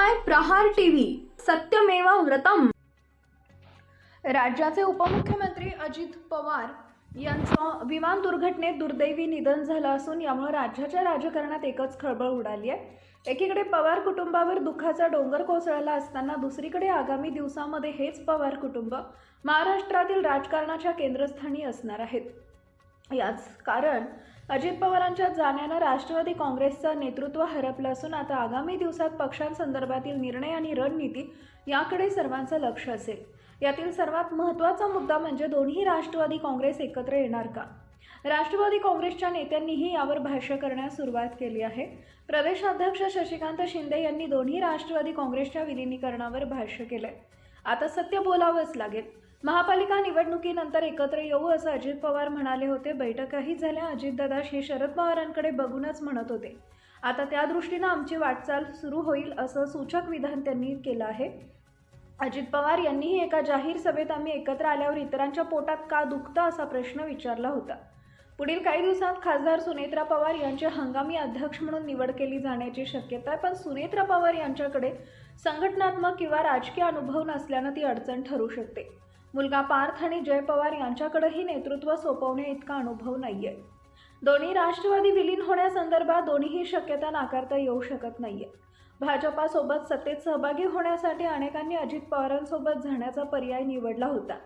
पाहताय प्रहार टीव्ही, सत्यमेव व्रतम। राज्याचे उपमुख्यमंत्री अजित पवार यांचं विमान दुर्घटनेत दुर्दैवी निधन झालं असून यामुळे राज्याच्या राजकारणात एकच खळबळ उडाली आहे। एकीकडे पवार कुटुंबावर दुःखाचा डोंगर कोसळला असताना दुसरीकडे आगामी दिवसांमध्ये हेच पवार कुटुंब महाराष्ट्रातील राजकारणाच्या केंद्रस्थानी असणार आहेत। याच कारण अजित पवारांच्या जाण्यानं राष्ट्रवादी काँग्रेसचं नेतृत्व हरपलं असून आता आगामी दिवसात पक्षांसंदर्भातील निर्णय आणि रणनीती याकडे सर्वांचं लक्ष असेल। यातील सर्वात महत्त्वाचा मुद्दा म्हणजे दोन्ही राष्ट्रवादी काँग्रेस एकत्र येणार का। राष्ट्रवादी काँग्रेसच्या नेत्यांनीही यावर भाष्य करण्यास सुरुवात केली आहे। प्रदेशाध्यक्ष शशिकांत शिंदे यांनी दोन्ही राष्ट्रवादी काँग्रेसच्या विलीनीकरणावर भाष्य केलंय। आता सत्य बोलावंच लागेल। महापालिका निवडणुकीनंतर एकत्र येऊ असं अजित पवार म्हणाले होते। बैठकाही झाल्या। अजितदादा हे शरद पवारांकडे बघूनच म्हणत होते। आता त्या दृष्टीनं आमची वाटचाल सुरू होईल असं सूचक विधान त्यांनी केलं आहे। अजित पवार यांनीही एका जाहीर सभेत आम्ही एकत्र आल्यावर इतरांच्या पोटात का दुखतं असा प्रश्न विचारला होता। पुढील काही दिवसात खासदार सुनेत्रा पवार यांचे हंगामी अध्यक्ष म्हणून निवड केली जाण्याची शक्यता आहे, पण सुनेत्रा पवार यांच्याकडे संघटनात्मक किंवा राजकीय अनुभव नसल्यानं ती अडचण ठरू शकते। मुलगा पार्थ आणि जय पवार यांच्याकडेही नेतृत्व सोपवण्या इतका अनुभव नाहीये। दोन्ही राष्ट्रवादी विलीन होण्यासंदर्भात दोन्हीही शक्यता नाकारता येऊ शकत नाहीये। भाजपासोबत सत्तेत सहभागी होण्यासाठी अनेकांनी अजित पवारांसोबत जाण्याचा पर्याय निवडला होता।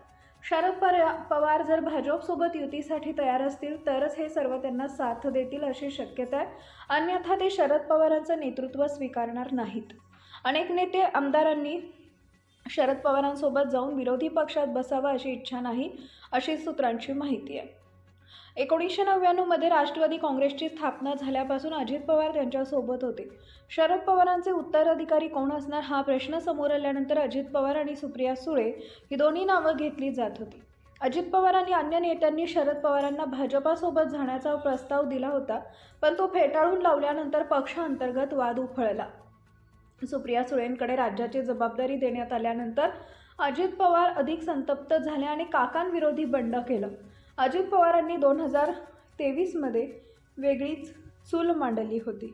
शरद पवार जर भाजपसोबत युतीसाठी तयार असतील तरच हे सर्व त्यांना साथ देतील अशी शक्यता आहे, अन्यथा ते शरद पवारांचं नेतृत्व स्वीकारणार नाहीत। अनेक नेते आमदारांनी शरद पवारांसोबत जाऊन विरोधी पक्षात बसावं अशी इच्छा नाही, अशी सूत्रांची माहिती आहे। 1999 मध्ये राष्ट्रवादी काँग्रेसची स्थापना झाल्यापासून अजित पवार त्यांच्यासोबत होते। शरद पवारांचे उत्तराधिकारी कोण असणार हा प्रश्न समोर आल्यानंतर अजित पवार आणि सुप्रिया सुळे ही दोन्ही नावं घेतली जात होती। अजित पवार आणि अन्य नेत्यांनी शरद पवारांना भाजपासोबत जाण्याचा प्रस्ताव दिला होता, पण तो फेटाळून लावल्यानंतर पक्षांतर्गत वाद उफाळला। सुप्रिया सुळेंकडे राज्याची जबाबदारी देण्यात आल्यानंतर अजित पवार अधिक संतप्त झाले आणि काकांविरोधी बंड केलं। अजित पवारांनी 2023 मध्ये वेगळीच चूल मांडली होती।